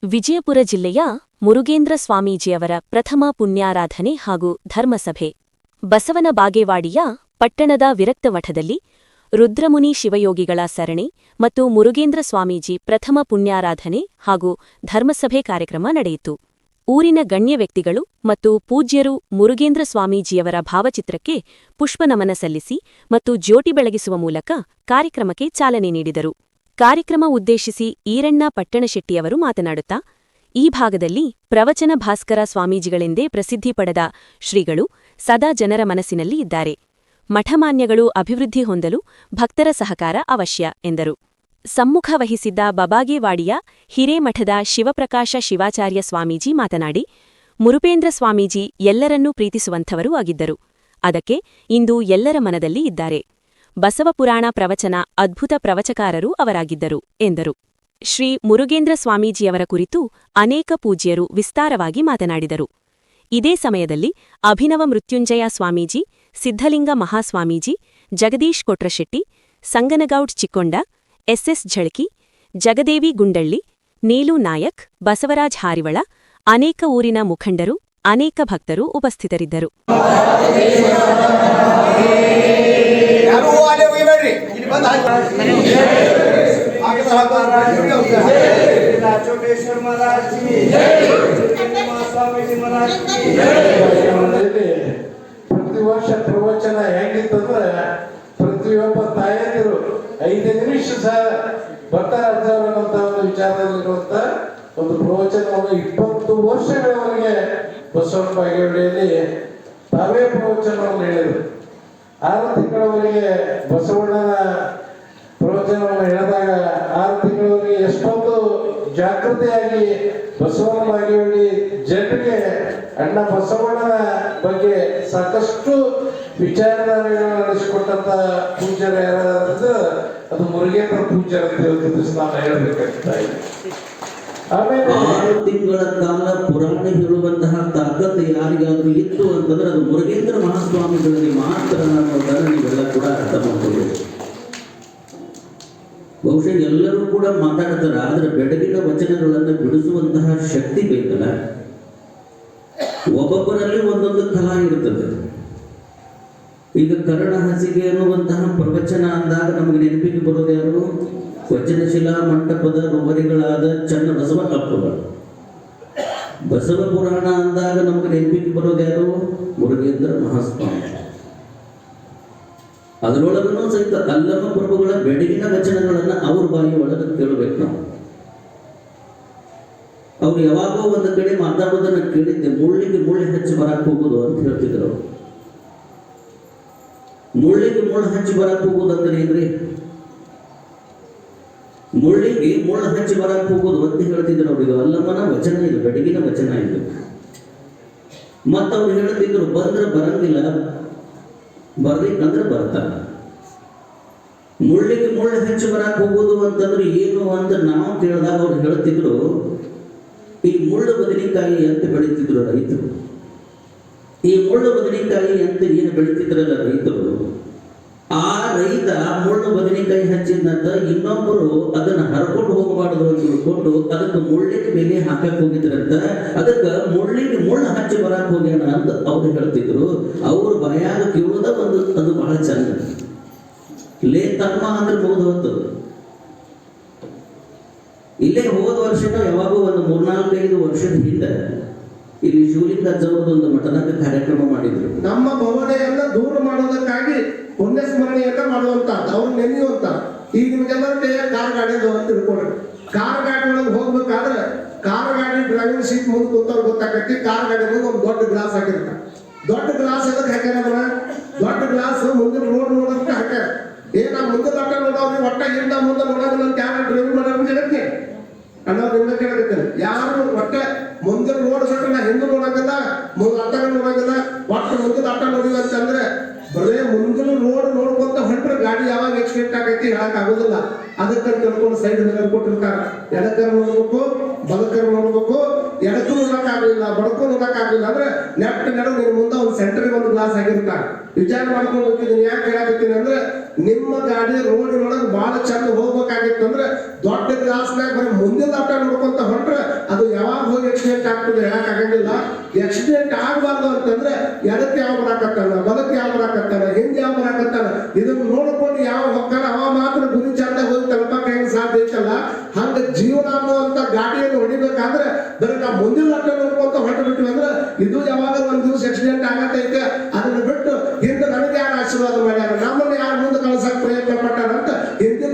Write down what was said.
ವಿಜಯಪುರ ಜಿಲ್ಲೆಯ ಮುರುಗೇಂದ್ರ ಸ್ವಾಮೀಜಿಯವರ ಪ್ರಥಮ ಪುಣ್ಯಾರಾಧನೆ ಹಾಗೂ ಧರ್ಮಸಭೆ ಬಸವನ ಬಾಗೇವಾಡಿಯ ಪಟ್ಟಣದ ವಿರಕ್ತಮಠದಲ್ಲಿ ರುದ್ರಮುನಿ ಶಿವಯೋಗಿಗಳ ಸರಣಿ ಮತ್ತು ಮುರುಗೇಂದ್ರ ಸ್ವಾಮೀಜಿ ಪ್ರಥಮ ಪುಣ್ಯಾರಾಧನೆ ಹಾಗೂ ಧರ್ಮಸಭೆ ಕಾರ್ಯಕ್ರಮ ನಡೆಯಿತು. ಊರಿನ ಗಣ್ಯ ವ್ಯಕ್ತಿಗಳು ಮತ್ತು ಪೂಜ್ಯರು ಮುರುಗೇಂದ್ರ ಸ್ವಾಮೀಜಿಯವರ ಭಾವಚಿತ್ರಕ್ಕೆ ಪುಷ್ಪನಮನ ಸಲ್ಲಿಸಿ ಮತ್ತು ಜ್ಯೋತಿ ಬೆಳಗಿಸುವ ಮೂಲಕ ಕಾರ್ಯಕ್ರಮಕ್ಕೆ ಚಾಲನೆ ನೀಡಿದರು. ಕಾರ್ಯಕ್ರಮ ಉದ್ದೇಶಿಸಿ ಈರಣ್ಣ ಪಟ್ಟಣಶೆಟ್ಟಿಯವರು ಮಾತನಾಡುತ್ತಾ, ಈ ಭಾಗದಲ್ಲಿ ಪ್ರವಚನ ಭಾಸ್ಕರ ಸ್ವಾಮೀಜಿಗಳೆಂದೇ ಪ್ರಸಿದ್ಧಿ ಪಡೆದ ಶ್ರೀಗಳು ಸದಾ ಜನರ ಮನಸ್ಸಿನಲ್ಲಿ ಇದ್ದಾರೆ. ಮಠಮಾನ್ಯಗಳು ಅಭಿವೃದ್ಧಿ ಹೊಂದಲು ಭಕ್ತರ ಸಹಕಾರ ಅವಶ್ಯ ಎಂದರು. ಸಮ್ಮುಖ ವಹಿಸಿದ್ದ ಬಬಾಗೇವಾಡಿಯ ಹಿರೇಮಠದ ಶಿವಪ್ರಕಾಶ ಶಿವಾಚಾರ್ಯ ಸ್ವಾಮೀಜಿ ಮಾತನಾಡಿ, ಮುರುಪೇಂದ್ರ ಸ್ವಾಮೀಜಿ ಎಲ್ಲರನ್ನೂ ಪ್ರೀತಿಸುವಂಥವರೂ ಆಗಿದ್ದರು. ಅದಕ್ಕೆ ಇಂದು ಎಲ್ಲರ ಮನದಲ್ಲಿ ಇದ್ದಾರೆ. ಬಸವಪುರಾಣ ಪ್ರವಚನ ಅದ್ಭುತ ಪ್ರವಚಕಾರರೂ ಅವರಾಗಿದ್ದರು ಎಂದರು. ಶ್ರೀ ಮುರುಗೇಂದ್ರ ಸ್ವಾಮೀಜಿಯವರ ಕುರಿತು ಅನೇಕ ಪೂಜ್ಯರು ವಿಸ್ತಾರವಾಗಿ ಮಾತನಾಡಿದರು. ಇದೇ ಸಮಯದಲ್ಲಿ ಅಭಿನವ ಮೃತ್ಯುಂಜಯ ಸ್ವಾಮೀಜಿ, ಸಿದ್ಧಲಿಂಗ ಮಹಾಸ್ವಾಮೀಜಿ, ಜಗದೀಶ್ ಕೊಟ್ರಶೆಟ್ಟಿ, ಸಂಗನಗೌಡ್ ಚಿಕ್ಕೊಂಡ, ಎಸ್ಎಸ್ ಝಳಕಿ, ಜಗದೇವಿ ಗುಂಡಳ್ಳಿ, ನೀಲು ನಾಯಕ್, ಬಸವರಾಜ್ ಹಾರಿವಳ, ಅನೇಕ ಊರಿನ ಮುಖಂಡರು, ಅನೇಕ ಭಕ್ತರು ಉಪಸ್ಥಿತರಿದ್ದರು. ಪ್ರತಿ ವರ್ಷ ಪ್ರವಚನ ಹೆಂಗಿತ್ತಂದ್ರೆ ಪ್ರತಿಯೊಬ್ಬ ತಾಯಂದಿರು 5 ನಿಮಿಷ ಬರ್ತಾರೆ ಅಂತ ಒಂದು ವಿಚಾರದಲ್ಲಿರುವಂತ ಒಂದು ಪ್ರವಚನವನ್ನು 20 ವರ್ಷಗಳವರೆಗೆ ಬಸವನ ಬಾಗೇವಾಡಿಯಲ್ಲಿ ತಾವೇ ಪ್ರವಚನವನ್ನು ಹೇಳಿದರು. 6 ತಿಂಗಳವರೆಗೆ ಬಸವಣ್ಣನ ಪ್ರವಚನವನ್ನು ಹೇಳಿದಾಗ 6 ತಿಂಗಳವರೆಗೆ ಎಷ್ಟೊಂದು ಜಾಗೃತಿಯಾಗಿ ಬಸವನ ಬಾಗೇವಾಡಿ ಜನರಿಗೆ ಅಣ್ಣ ಬಸವಣ್ಣನ ಬಗ್ಗೆ ಸಾಕಷ್ಟು ವಿಚಾರಧಾರೆಗಳನ್ನು ನಡೆಸಿಕೊಟ್ಟಂತ ಪೂಜ್ಯರ ಯಾರಾದ್ರೆ ಅದು ಮುರುಗೇಂದ್ರ ಪೂಜ್ಯರ ಅಂತ ಹೇಳ್ತಿದ್ದು ನಾನು ಹೇಳಬೇಕಾಗ್ತಾ ಇದೆ. ಆಮೇಲೆ 6 ತಿಂಗಳ ಕಾಲ ಪುರಾಣ ಹೇಳುವಂತಹ ತಾಕತ್ತು ಯಾರಿಗಾದ್ರೂ ಇತ್ತು ಅಂತಂದ್ರೆ ಅದು ಮುರುಗೇಂದ್ರ ಮಹಾಸ್ವಾಮಿಗಳಲ್ಲಿ ಮಾತ್ರ ಅನ್ನೋದನ್ನ ನೀವೆಲ್ಲ ಕೂಡ ಅರ್ಥ ಮಾಡ್ಕೋಬೇಕು. ಬಹುಶಃ ಎಲ್ಲರೂ ಕೂಡ ಮಾತಾಡ್ತಾರೆ, ಆದ್ರೆ ಬೆಳಗಿನ ವಚನಗಳನ್ನು ಬಿಡಿಸುವಂತಹ ಶಕ್ತಿ ಬೇಕಲ್ಲ. ಒಬ್ಬೊಬ್ಬರಲ್ಲಿ ಒಂದೊಂದು ಕಲಾ ಇರ್ತದೆ. ಈಗ ಕರ್ಣ ಹಸಿಗೆ ಅನ್ನುವಂತಹ ಪ್ರವಚನ ಅಂದಾಗ ನಮಗೆ ನೆನಪಿಗೆ ಬರೋದು ಯಾರು? ವಚನಶಿಲಾ ಮಂಟಪದ ರುವರಿಗಳಾದ ಚನ್ನ ಬಸವ ಅಪ್ಪಗಳು. ಬಸವ ಪುರಾಣ ಅಂದಾಗ ನಮಗೆ ನೆನಪಿಗೆ ಬರೋದು ಯಾರು? ಮುರುಗೇಂದ್ರ ಮಹಾಸ್ವಾಮಿ. ಅದರೊಳಗೂ ಸಹಿತ ಅಲ್ಲಮ ಪ್ರಭುಗಳ ಬೆಳಗಿನ ವಚನಗಳನ್ನ ಅವ್ರ ಬಾಯಿ ಒಳಗೆ ಕೇಳಬೇಕು ನಾವು. ಅವ್ರು ಯಾವಾಗೋ ಒಂದು ಕಡೆ ಮಾತಾಡೋದನ್ನ ಕೇಳಿದ್ದೆ, ಮುಳ್ಳಿಗೆ ಮುಳ್ಳು ಹಚ್ಚಿ ಬರಕ್ ಹೋಗುದು ಅಂತ ಹೇಳ್ತಿದ್ರು ಅವರು. ಮುಳ್ಳಿಗೆ ಮುಳ್ಳು ಹಚ್ಚಿ ಬರಕ್ ಹೋಗುದು ಅಂದ್ರೆ ಏನ್ರಿ? ಮುಳ್ಳಿಗೆ ಮುಳ್ಳು ಹಚ್ಚಿ ಬರಕ್ ಹೋಗುದು ಅಂತ ಹೇಳ್ತಿದ್ರು ಅವ್ರು. ಇದು ಅಲ್ಲಮನ ವಚನ, ಇದು ಬೆಳಗಿನ ವಚನ ಇದು. ಮತ್ತ ಅವ್ರು ಹೇಳ್ತಿದ್ರು, ಬಂದ್ರೆ ಬರಂಗಿಲ್ಲ, ಬರ್ಬೇಕಂದ್ರೆ ಬರ್ತಾರ. ಮುಳ್ಳಿಗೆ ಮುಳ್ಳು ಹಚ್ಚಿ ಬರಕ್ ಹೋಗುದು ಅಂತಂದ್ರೆ ಏನು ಅಂತ ನಾವು ಕೇಳಿದಾಗ ಅವ್ರು ಹೇಳ್ತಿದ್ರು, ಈ ಮುಳ್ಳು ಬದನೆಕಾಯಿ ಅಂತ ಬೆಳೀತಿದ್ರು ರೈತರು. ಈ ಮುಳ್ಳು ಬದನೆಕಾಯಿ ಅಂತ ಏನು ಬೆಳೀತಿದ್ರಲ್ಲ ರೈತರು, ಆ ರೈತ ಮುಳ್ಳು ಬದನೆಕಾಯಿ ಹಚ್ಚಿದಂತ ಇನ್ನೊಬ್ಬರು ಅದನ್ನ ಹರ್ಕೊಂಡು ಹೋಗಬಾರದು ಅಂತ ತಿಳ್ಕೊಂಡು ಅದಕ್ಕೆ ಮುಳ್ಳಿಗೆ ಬೆಲೆ ಹಾಕಕ್ ಹೋಗಿದ್ರಂತ. ಅದಕ್ಕೆ ಮುಳ್ಳಿಗೆ ಮುಳ್ಳು ಹಚ್ಚಿ ಬರಕ್ ಹೋಗ್ಯಾನ ಅಂತ ಅವ್ರು ಹೇಳ್ತಿದ್ರು. ಅವ್ರು ಬಾಯಾಗ ಕೇಳೋದ ಒಂದು ಅದು ಬಹಳ ಚಂದ. ಲೇ ತಮ್ಮ ಅಂದ್ರೆ ಮುಗಿದು ಹೊತ್ತು. ಇಲ್ಲೇ ಹೋದ ವರ್ಷ ಯಾವಾಗೋ ಒಂದು 3-4-5 ವರ್ಷದ ಹಿಂದೆ ಇಲ್ಲಿ ಶಿವಲಿಂಗಜ್ಜವ್ರದ್ದು ಒಂದು ಮಠದಾಗ ಕಾರ್ಯಕ್ರಮ ಮಾಡಿದ್ರು. ನಮ್ಮ ಭವನೆಯನ್ನ ದೂರ ಮಾಡೋದಕ್ಕಾಗಿ ಪುಣ್ಯ ಸ್ಮರಣೆಯನ್ನ ಮಾಡುವಂತ ಅವ್ರು ನೆನೆಯುವಂತ. ಈಗ ನಿಮ್ಗೆಲ್ಲರಿಗೆ ಕಾರ್ ಗಾಡಿ ಅಂತ ತಿಳ್ಕೊಳ್ರಿ. ಕಾರ್ ಗಾಡಿ ಒಳಗೆ ಹೋಗ್ಬೇಕಾದ್ರೆ ಕಾರ್ ಗಾಡಿ ಡ್ರೈವಿಂಗ್ ಸೀಟ್ ಮುಂದೆ ಕೂತವ್ರು ಗೊತ್ತಾಗತ್ತಿ. ಕಾರ್ ಗಾಡಿ ಮುಂದೆ ಒಂದು ದೊಡ್ಡ ಗ್ಲಾಸ್ ಹಾಕಿರ್ತಾರೆ. ದೊಡ್ಡ ಗ್ಲಾಸ್ ಎದಕ್ಕೆ ಹಾಕ್ಯಾರ? ದೊಡ್ಡ ಗ್ಲಾಸ್ ಮುಂದೆ ರೋಡ್ ನೋಡೋದಕ್ಕೆ ಹಾಕ್ಯಾರ. ನಾವು ಮುಂದೆ ದೊಡ್ಡ ನೋಡೋದ್ರಿ, ಒಟ್ಟ ಹಿಂದ ಮುಂದೆ ನೋಡೋದಿಲ್ಲ ಅಂತ ಯಾರು ಡ್ರೈವಿಂಗ್ ಮಾಡೋದು ಜಗತ್ತಿ ಅನ್ನೋದು ನಿಮ್ಗೆ ಕೇಳಕತ್ತೇನೆ. ಯಾರು ಒಟ್ಟ ಮುಂದೆ ರೋಡ್ ಬಿಟ್ಟು ನಾ ಹಿಂದೆ ನೋಡಂಗಿಲ್ಲ, ಅಡ್ಡ ನೋಡಂಗಿಲ್ಲ, ಒಟ್ಟು ಮುಂದೆ ಅಡ್ಡ ನೋಡಿಲ್ಲ ಅಂತಂದ್ರೆ ಬರೇ ಮುಂದಿನ ರೋಡ್ ನೋಡ್ಕೊಂತ ಹೊಂಟ್ರೆ ಗಾಡಿ ಯಾವಾಗ ಎಕ್ಸಿಡೆಂಟ್ ಆಗೈತಿ ಹೇಳಕ್ ಆಗೋದಿಲ್ಲ. ಅದಕ್ಕೆ ತಿಳ್ಕೊಂಡು ಸೈಡ್ ಕೊಟ್ಟಿರ್ತಾರ. ಎಡಕರ ನೋಡ್ಬೇಕು, ಬಲಕರ ನೋಡ್ಬೇಕು. ಎಡಕ್ಕೂ ನೋಡಕ್ ಆಗ್ಲಿಲ್ಲ, ಬಡಕ್ಕೂ ನೋಡಕ್ ಆಗ್ಲಿಲ್ಲ ಅಂದ್ರೆ ನೆಟ್ ನಡು ನಿನ್ ಮುಂದೆ ಒಂದು ಸೆಂಟರ್ಗೆ ಒಂದು ಗ್ಲಾಸ್ ಆಗಿರ್ತಾರ. ವಿಚಾರ ಮಾಡ್ಕೊಂಡು ಹೋಗಿದ್ದೀನಿ. ಯಾಕೆ ಹೇಳಕತ್ತೀನಿ ಅಂದ್ರೆ ನಿಮ್ಮ ಗಾಡಿ ರೋಡಿನೊಳಗೆ ಬಹಳ ಚಂದ ಹೋಗ್ಬೇಕಾಗಿತ್ತು ಅಂದ್ರೆ ದೊಡ್ಡ ಗ್ಲಾಸ್ನಾಗ ಬರೀ ಮುಂದಿನ ಆಟ ನೋಡ್ಕೊಂತ ಹೊಂಟ್ರೆ ಅದು ಯಾವಾಗ ಹೋಗಿ ಆಕ್ಸಿಡೆಂಟ್ ಆಗ್ತದೆ ಹೇಳಕ್ ಆಗಂಗಿಲ್ಲ. ಆಕ್ಸಿಡೆಂಟ್ ಆಗಬಾರ್ದು ಅಂತಂದ್ರೆ ಎಡಕ್ಕೆ ಯಾವ ಬರಾಕತ್ತಾನ, ಬಲಕ್ಕೆ ಯಾವ ಬರಾಕತ್ತಾನ, ಹಿಂದೆ ಯಾವ ಬರಾಕತ್ತಾನ, ಇದನ್ನ ನೋಡ್ಕೊಂಡು ಯಾವ ಹೊಕ್ಕಾನ ಅವ ಮಾತ್ರ ಗುರಿ ಚಂದ ಹೋಗಿ ತಲುಪಕ್ಕೆ ಹೆಂಗ್ ಸಾಧ್ಯ ಐತಲ್ಲ, ಹಂಗ ಜೀವನ ಅನ್ನುವಂತ ಗಾಡಿಯನ್ನು ಹೊಡಿಬೇಕಾದ್ರೆ ಬರೀ ನಾವು ಮುಂದಿನ ಆಟ ನೋಡ್ಕೊಂತ ಹೊರಟು ಬಿಟ್ವಿ ಅಂದ್ರೆ ಇದು ಯಾವಾಗ ಒಂದ್ ದಿವಸ ಆಕ್ಸಿಡೆಂಟ್ ಆಗತ್ತೈತೆ. ಅದನ್ನ ಬಿಟ್ಟು ಹಿಂದೆ ನನಗೆ ಯಾರು ಆಶೀರ್ವಾದ ಮಾಡ್ಯಾರ, ನಮ್ಮನ್ನ ಯಾರು ಮುಂದೆ ಕಳ್ಸಕ್ ಪ್ರಯತ್ನ ಪಟ್ಟಾರ ಅಂತ ಹಿಂದಿನ